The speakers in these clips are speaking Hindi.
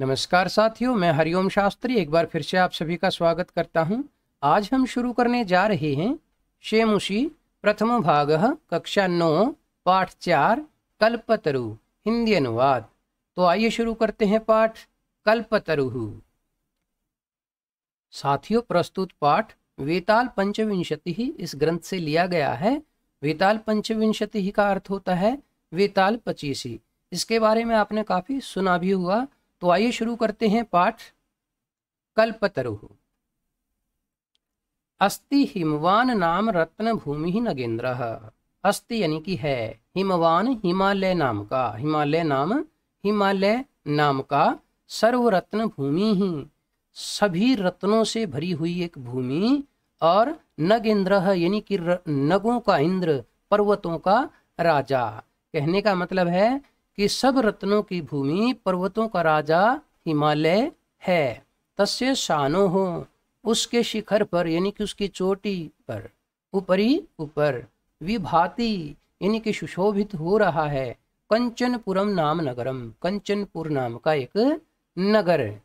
नमस्कार साथियों, मैं हरिओम शास्त्री एक बार फिर से आप सभी का स्वागत करता हूं। आज हम शुरू करने जा रहे हैं शेमुषी प्रथम भाग कक्षा 9 पाठ 4 कल्पतरु हिंदी अनुवाद। तो आइए शुरू करते हैं पाठ कल्पतरु। साथियों, प्रस्तुत पाठ वेताल पंचविंशति ही इस ग्रंथ से लिया गया है। वेताल पंचविंशति ही का अर्थ होता है वेताल 25। इसके बारे में आपने काफी सुना भी हुआ। तो आइए शुरू करते हैं पाठ कल्पतरु। अस्ति हिमवान नाम रत्न भूमि नगेंद्र। अस्ति यानी कि है, हिमवान हिमालय नाम का, हिमालय नाम का सर्वरत्न भूमि ही, सभी रत्नों से भरी हुई एक भूमि, और नगेंद्र यानी कि नगों का इंद्र, पर्वतों का राजा। कहने का मतलब है कि सब रत्नों की भूमि, पर्वतों का राजा हिमालय है। तस्य शानो हो, उसके शिखर पर यानी कि उसकी चोटी पर, ऊपर विभाति यानी कि सुशोभित हो रहा है, कंचनपुरम नाम नगरम, कंचनपुर नाम का एक नगर।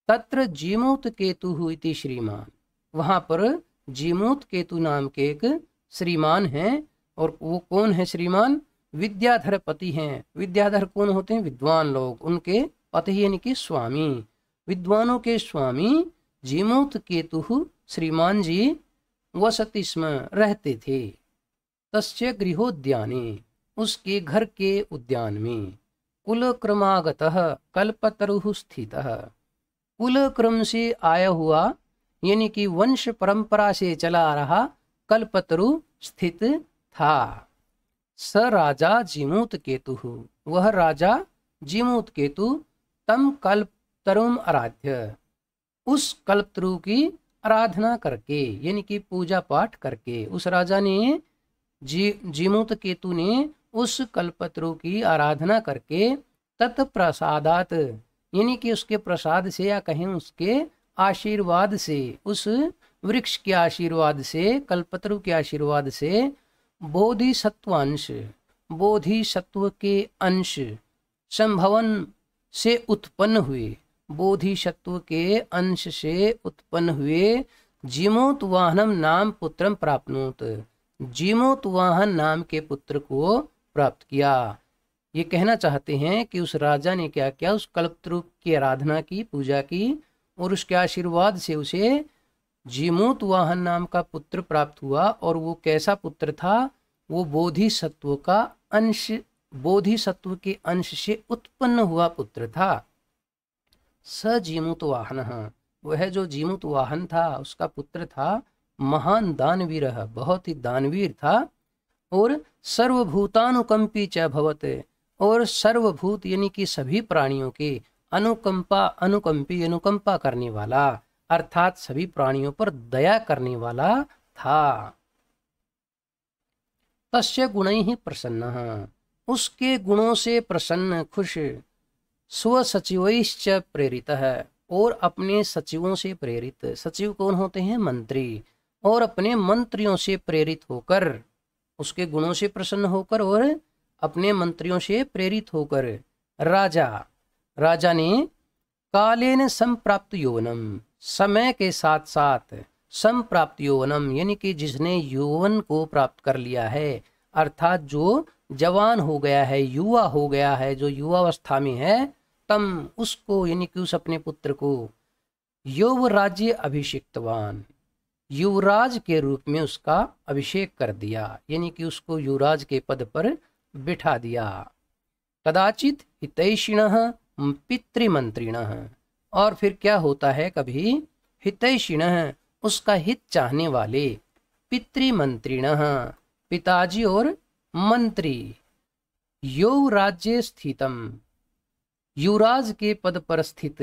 तत्र जीमूत केतु इति श्रीमान, वहां पर जीमूत केतु नाम के एक श्रीमान हैं। और वो कौन है श्रीमान? विद्याधर पति हैं। विद्याधर कौन होते हैं? विद्वान लोग, उनके पति यानी कि स्वामी, विद्वानों के स्वामी जीमूत केतु श्रीमान जी वसति स्म, रहते थे। तस्य गृहोद्याने, उसके घर के उद्यान में, कुल क्रमागतः कल्पतरु स्थितः, कुल क्रम से आया हुआ यानी कि वंश परंपरा से चला आ रहा कल्पतरु स्थित था। स राजा जीमूत केतु, वह राजा जीमूत केतु, तम कल्पतरुम आराध्य, उस कल्पतरु की आराधना करके यानी कि पूजा पाठ करके, उस राजा ने जीमूत केतु ने उस कल्पतरु की आराधना करके, तत्प्रसादात यानी कि उसके प्रसाद से या कहें उसके आशीर्वाद से, उस वृक्ष के आशीर्वाद से, कल्पतरु के आशीर्वाद से, बोधिसत्वांश, बोधिसत्व के अंश संभवन से उत्पन्न हुए, बोधिसत्व के अंश से उत्पन्न हुए, जीमूतवाहनम नाम पुत्रम प्राप्नोत, जीमूतवाहन नाम के पुत्र को प्राप्त किया। ये कहना चाहते हैं कि उस राजा ने क्या किया, उस कल्पतरु की आराधना की, पूजा की, और उसके आशीर्वाद से उसे जीमूतवाहन नाम का पुत्र प्राप्त हुआ। और वो कैसा पुत्र था? वो बोधिसत्व का अंश, बोधिसत्व के अंश से उत्पन्न हुआ पुत्र था। स जीमूतवाहन, वह जो जीमूतवाहन था उसका पुत्र था महान दानवीर, बहुत ही दानवीर था। और सर्वभूतानुकंपी च भवत, और सर्वभूत यानी कि सभी प्राणियों के अनुकंपा करने वाला, अर्थात सभी प्राणियों पर दया करने वाला था। तस्य गुणैः प्रसन्न, उसके गुणों से प्रसन्न, खुश, स्वसचिवैश्च प्रेरित है, और अपने सचिवों से प्रेरित, सचिव कौन होते हैं? मंत्री, और अपने मंत्रियों से प्रेरित होकर, उसके गुणों से प्रसन्न होकर और अपने मंत्रियों से प्रेरित होकर, राजा ने कालेन संप्राप्त यौवनम, समय के साथ साथ, संप्राप्त यौवनम यानी कि जिसने यौवन को प्राप्त कर लिया है, अर्थात जो जवान हो गया है, युवा हो गया है, जो युवावस्था में है, तम उसको यानी कि उस अपने पुत्र को यौवराज्य अभिषिक्तवान, युवराज के रूप में उसका अभिषेक कर दिया, यानी कि उसको युवराज के पद पर बिठा दिया। कदाचित हितैषिणः पितृमंत्रिणः, और फिर क्या होता है, कभी हितैषिणः उसका हित चाहने वाले, पितृमंत्रिणः पिताजी और मंत्री, यौराज्य स्थितम युवराज के पद पर स्थित,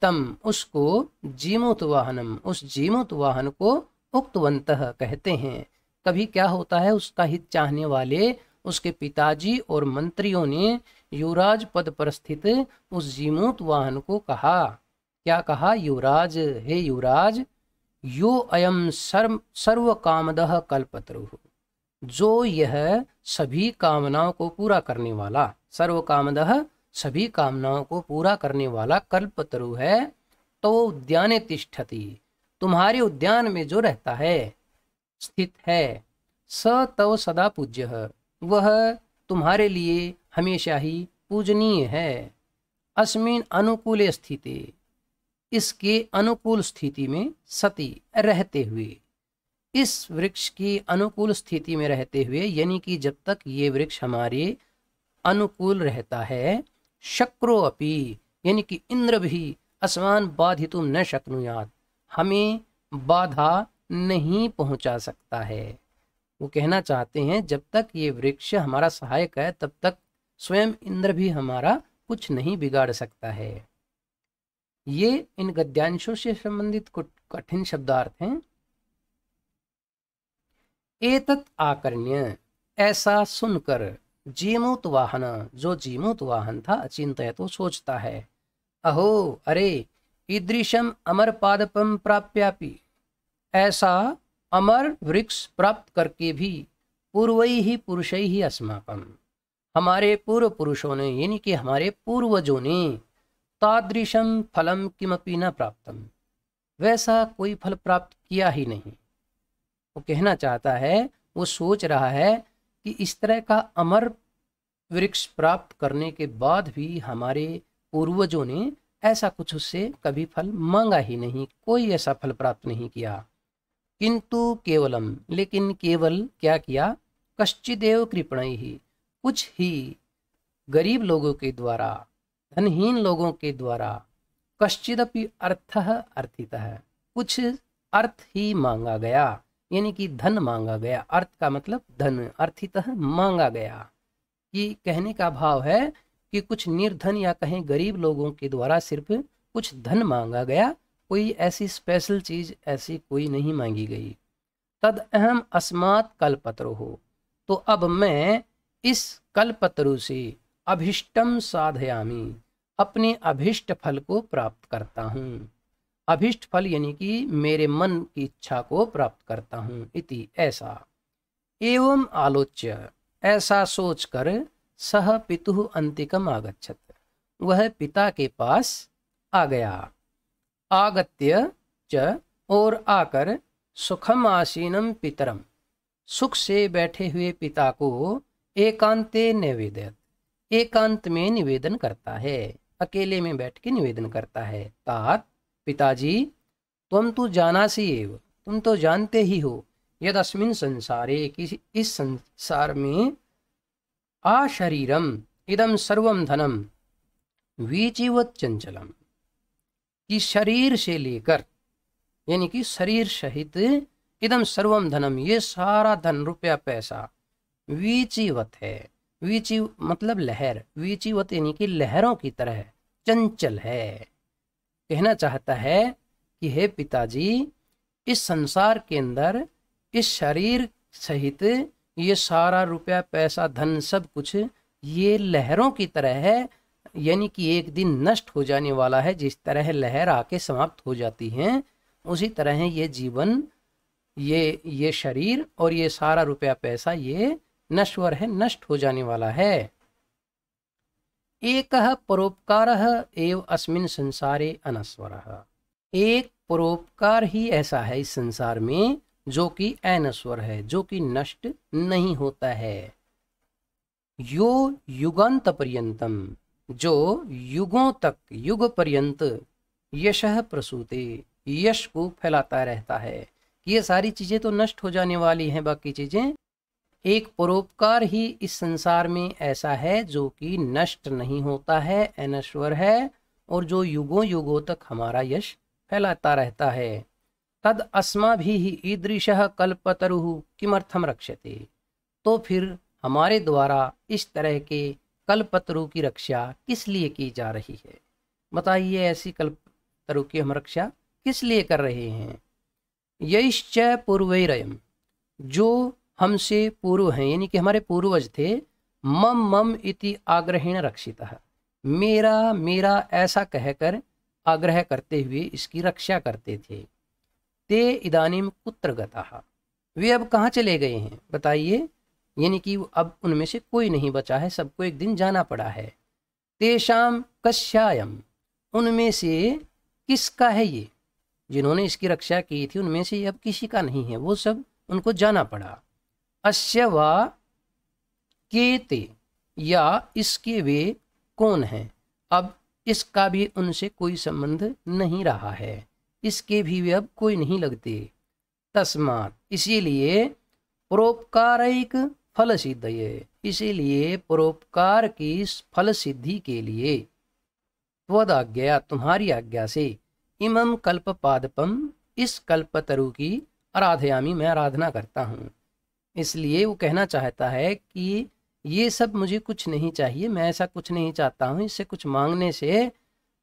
तम उसको जीमूतवाहनम उस जीमूतवाहन को उक्तवन्तः कहते हैं। कभी क्या होता है, उसका हित चाहने वाले उसके पिताजी और मंत्रियों ने युवराज पद पर स्थित उस जीमूतवाहन को कहा, क्या कहा? युवराज, हे युवराज, यो अयम सर्व कामदः कल्पतरुः, जो यह सभी कामनाओं को पूरा करने वाला, सर्व कामदः सभी कामनाओं को पूरा करने वाला कल्पतरु है। तो उद्याने तिष्ठति, तुम्हारे उद्यान में जो रहता है, स्थित है। स तव सदा पूज्य, वह तुम्हारे लिए हमेशा ही पूजनीय है। अस्मिन अनुकूले स्थिति, इसके अनुकूल स्थिति में, सती रहते हुए, इस वृक्ष की अनुकूल स्थिति में रहते हुए, यानी कि जब तक ये वृक्ष हमारे अनुकूल रहता है। शक्रो अपि, यानी कि इंद्र भी अस्मान बाधितुम न शक्नुयात्, हमें बाधा नहीं पहुंचा सकता है। वो कहना चाहते हैं जब तक ये वृक्ष हमारा सहायक है तब तक स्वयं इंद्र भी हमारा कुछ नहीं बिगाड़ सकता है। ये इन गद्यांशों से संबंधित कुछ कठिन शब्दार्थ हैं। एतत् आकर्ण्य, ऐसा सुनकर, जीमूत वाहन, जो जीमूत वाहन था, अचिंत्य तो सोचता है। अहो अरे, ईदृशम अमर पादपम प्राप्यापि, ऐसा अमर वृक्ष प्राप्त करके भी, पूर्वैहि पुरुषैहि अस्माकं, हमारे पूर्व पुरुषों ने, यानी कि हमारे पूर्वजों ने, तादृशम फलम किमपि न प्राप्तम, वैसा कोई फल प्राप्त किया ही नहीं। वो कहना चाहता है, वो सोच रहा है कि इस तरह का अमर वृक्ष प्राप्त करने के बाद भी हमारे पूर्वजों ने ऐसा कुछ उससे कभी फल मांगा ही नहीं, कोई ऐसा फल प्राप्त नहीं किया। किंतु केवलम, लेकिन केवल क्या किया, कश्चिदेव कृपणैहि, कुछ ही गरीब लोगों के द्वारा, धनहीन लोगों के द्वारा, कश्चिदपि अर्थः अर्थितः, कुछ अर्थ ही मांगा गया, यानी कि धन मांगा गया। अर्थ का मतलब धन, अर्थितः मांगा गया। ये कहने का भाव है कि कुछ निर्धन या कहें गरीब लोगों के द्वारा सिर्फ कुछ धन मांगा गया, कोई ऐसी स्पेशल चीज ऐसी कोई नहीं मांगी गई। तद अहम अस्मात् कल्पतरु हो, तो अब मैं इस कल्पतरु से अभिष्टम साधयामि, अपने अभिष्ट फल को प्राप्त करता हूँ। अभिष्ट फल यानी कि मेरे मन की इच्छा को प्राप्त करता हूँ। इति, ऐसा। एवं आलोच्य, ऐसा सोचकर, सह पितुः अंतिकम आगच्छत, वह पिता के पास आ गया। आगत्य च, और आकर, सुखम आसीनम पितरम, सुख से बैठे हुए पिता को एकांते निवेदयत्, एकांत में निवेदन करता है, अकेले में बैठ के निवेदन करता है। तात, पिताजी, तुम तो जानासि एव, तुम तो जानते ही हो, यद अस्मिन् संसारे, किसी इस संसार में, आशरीरम इदम सर्वम धनम वीचिवत चंचलम, कि शरीर से लेकर, यानी कि शरीर सहित, इदम सर्वम धनम, ये सारा धन, रुपया पैसा, वीचिवत है, वीची मतलब लहर, वीचिवत यानी कि लहरों की तरह चंचल है। कहना चाहता है कि हे पिताजी, इस संसार के अंदर इस शरीर सहित ये सारा रुपया पैसा धन सब कुछ ये लहरों की तरह है, यानी कि एक दिन नष्ट हो जाने वाला है। जिस तरह लहर आके समाप्त हो जाती हैं, उसी तरह ये जीवन, ये शरीर और ये सारा रुपया पैसा ये नश्वर है, नष्ट हो जाने वाला है। एकः परोपकारः एव अस्मिन् संसारे अनश्वरः, एक परोपकार ही ऐसा है इस संसार में जो कि अनश्वर है, जो कि नष्ट नहीं होता है। यो युगांत पर्यंतम, जो युगों तक, युग पर्यंत, यशः प्रसूते, यश को फैलाता रहता है। ये सारी चीजें तो नष्ट हो जाने वाली हैं, बाकी चीजें, एक परोपकार ही इस संसार में ऐसा है जो कि नष्ट नहीं होता है, अनश्वर है, और जो युगों युगों तक हमारा यश फैलाता रहता है। तद अस्माभिः ईदृशः कल्पतरुः किमर्थम रक्ष्यते, तो फिर हमारे द्वारा इस तरह के कल्पतरु की रक्षा किस लिए की जा रही है? बताइए, ऐसी कल्पतरु की हम रक्षा किस लिए कर रहे हैं? यैश्च पूर्वैरयम्, जो हमसे पूर्व हैं, यानी कि हमारे पूर्वज थे, मम मम इति आग्रहेण रक्षितः, मेरा मेरा ऐसा कहकर आग्रह करते हुए इसकी रक्षा करते थे। ते इदानीम कुत्र गताः, वे अब कहाँ चले गए हैं? बताइए, यानी कि अब उनमें से कोई नहीं बचा है, सबको एक दिन जाना पड़ा है। तेषाम कस्यायम, उनमें से किसका है ये, जिन्होंने इसकी रक्षा की थी उनमें से अब किसी का नहीं है, वो सब उनको जाना पड़ा। अस्य वा के ते, या इसके वे कौन हैं, अब इसका भी उनसे कोई संबंध नहीं रहा है, इसके भी वे अब कोई नहीं लगते। तस्मात्, इसीलिए परोपकारैक फल सिद्धये, इसीलिए परोपकार की फल सिद्धि के लिए त्वदाज्ञया, तुम्हारी आज्ञा से, इमं कल्प पादपम, इस कल्पतरु की आराधयामी, मैं आराधना करता हूँ। इसलिए वो कहना चाहता है कि ये सब मुझे कुछ नहीं चाहिए, मैं ऐसा कुछ नहीं चाहता हूँ, इससे कुछ मांगने से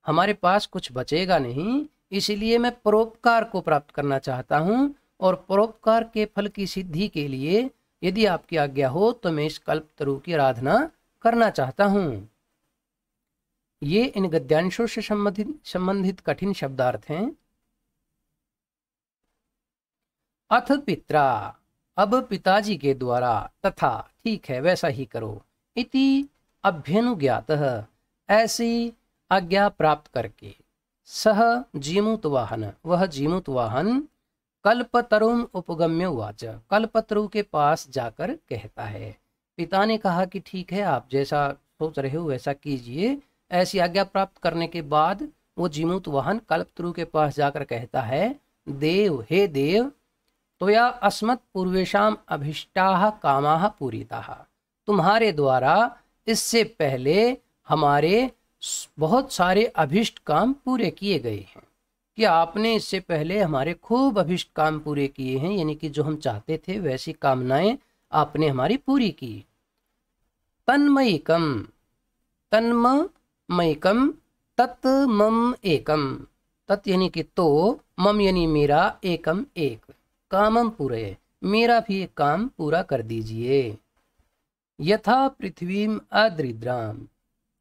हमारे पास कुछ बचेगा नहीं, इसलिए मैं परोपकार को प्राप्त करना चाहता हूँ, और परोपकार के फल की सिद्धि के लिए यदि आपकी आज्ञा हो तो मैं इस कल्पतरु की आराधना करना चाहता हूँ। ये इन गद्यांशों से संबंधित कठिन शब्दार्थ हैं। अथ पित्रा, अब पिताजी के द्वारा, तथा, ठीक है वैसा ही करो, इति अभ्यनुज्ञातः, ऐसी आज्ञा प्राप्त करके, सह जीमूत वाहन, वह जीमूत वाहन, कल्पतरुम उपगम्य उवाच, कल्पतरु के पास जाकर कहता है। पिता ने कहा कि ठीक है आप जैसा सोच रहे हो वैसा कीजिए। ऐसी आज्ञा प्राप्त करने के बाद वो जीमूत वाहन कल्पतरु के पास जाकर कहता है, देव, हे देव, त्वया अस्मत् पूर्वेषाम अभिष्टाः कामाः पूरिताः, तुम्हारे द्वारा इससे पहले हमारे बहुत सारे अभिष्ट काम पूरे किए गए हैं, कि आपने इससे पहले हमारे खूब अभिष्ट काम पूरे किए हैं, यानी कि जो हम चाहते थे वैसी कामनाएं आपने हमारी पूरी की। तन्मयिकम, तन्मयिकम, तत् मम एकम, तत् यानी कि तो, मम यानी मेरा, एकम एक, कामम पूरे, मेरा भी एक काम पूरा कर दीजिए। यथा पृथ्वीम अदरिद्राम,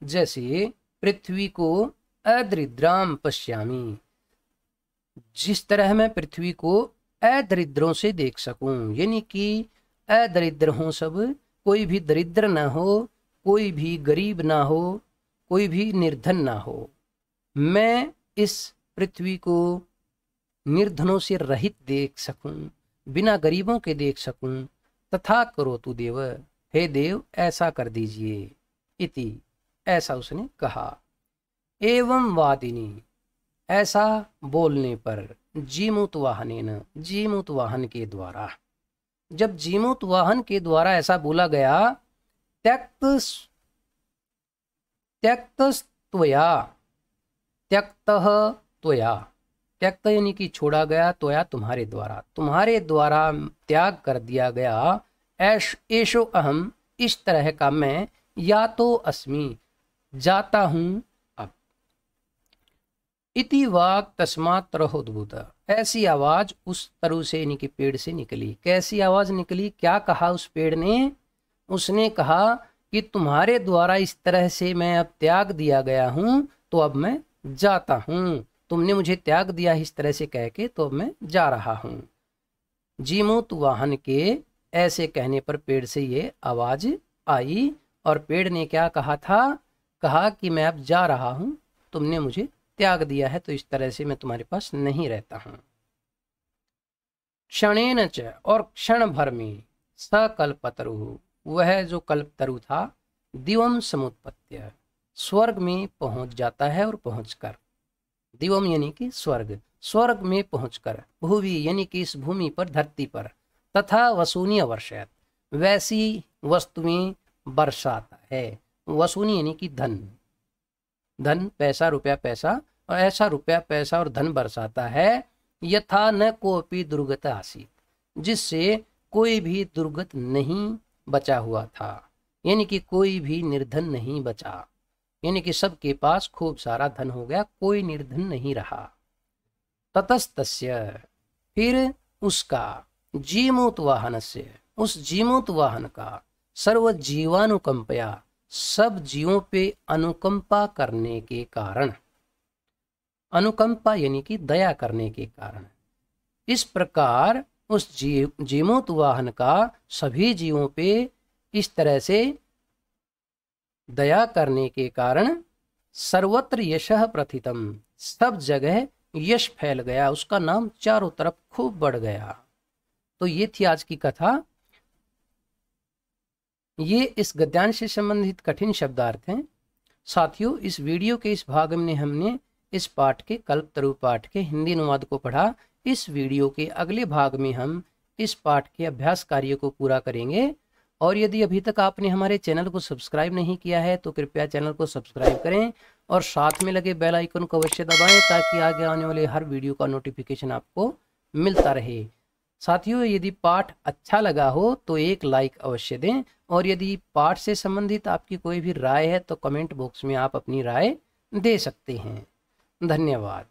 जैसे पृथ्वी को अदरिद्राम पश्यामि, जिस तरह मैं पृथ्वी को अदरिद्रों से देख सकूं, यानी कि अदरिद्र हो सब, कोई भी दरिद्र ना हो, कोई भी गरीब ना हो, कोई भी निर्धन ना हो, मैं इस पृथ्वी को निर्धनों से रहित देख सकूं, बिना गरीबों के देख सकूं। तथा करो तु देव, हे देव ऐसा कर दीजिए। इति, ऐसा उसने कहा। एवं वादिनी, ऐसा बोलने पर, जीमूत वाहनेन, जीमूत वाहन के द्वारा, जब जीमूत वाहन के द्वारा ऐसा बोला गया, त्यक्तस्त्वया, त्यक्तः त्वया, त्यक्त यानी कि छोड़ा गया, त्वया तुम्हारे द्वारा, तुम्हारे द्वारा त्याग कर दिया गया, एषो अहम, इस तरह का मैं, या तो अस्मि, जाता हूं अब। इति वाक् तस्मात् तरहोद्भूत, ऐसी आवाज उस तरु से यानी कि पेड़ से निकली। कैसी आवाज निकली, क्या कहा उस पेड़ ने? उसने कहा कि तुम्हारे द्वारा इस तरह से मैं अब त्याग दिया गया हूं, तो अब मैं जाता हूं, तुमने मुझे त्याग दिया इस तरह से कह के, तो अब मैं जा रहा हूं। जीमूत वाहन के ऐसे कहने पर पेड़ से ये आवाज आई, और पेड़ ने क्या कहा था? कहा कि मैं अब जा रहा हूं, तुमने मुझे त्याग दिया है, तो इस तरह से मैं तुम्हारे पास नहीं रहता हूं। क्षणेन च, और क्षण भर में, सकल्पतरु, वह जो कल्पतरु था, दिवम समुत्पत्य, स्वर्ग में पहुंच जाता है, और पहुंचकर, दिवम यानी कि स्वर्ग, स्वर्ग में पहुंचकर, भूवि यानी कि इस भूमि पर, धरती पर, तथा वसूनी वर्षयत, वैसी वस्तुएं बरसाता है। वसूनी यानी कि धन, धन पैसा, रुपया पैसा, और ऐसा रुपया पैसा और धन बरसाता है, यथा न कोपी दुर्गत आसीत, जिससे कोई भी दुर्गत नहीं बचा हुआ था, यानी कि कोई भी निर्धन नहीं बचा, यानी कि सबके पास खूब सारा धन हो गया, कोई निर्धन नहीं रहा। ततस्तस्य, फिर उसका, जीमूत वाहन से, उस जीमूत वाहन का, सर्व जीवानुकंपया, सब जीवों पे अनुकंपा करने के कारण, अनुकंपा यानी कि दया करने के कारण, इस प्रकार उस जीमूत वाहन का सभी जीवों पे इस तरह से दया करने के कारण सर्वत्र यशः प्रथितम, सब जगह यश फैल गया, उसका नाम चारों तरफ खूब बढ़ गया। तो ये थी आज की कथा। ये इस गद्यांश से संबंधित कठिन शब्दार्थ हैं। साथियों, इस वीडियो के इस भाग में हमने इस पाठ के कल्पतरु पाठ के हिंदी अनुवाद को पढ़ा। इस वीडियो के अगले भाग में हम इस पाठ के अभ्यास कार्य को पूरा करेंगे। और यदि अभी तक आपने हमारे चैनल को सब्सक्राइब नहीं किया है तो कृपया चैनल को सब्सक्राइब करें और साथ में लगे बेल आइकन को अवश्य दबाएं ताकि आगे आने वाले हर वीडियो का नोटिफिकेशन आपको मिलता रहे। साथियों, यदि पाठ अच्छा लगा हो तो एक लाइक अवश्य दें और यदि पाठ से संबंधित आपकी कोई भी राय है तो कमेंट बॉक्स में आप अपनी राय दे सकते हैं। धन्यवाद।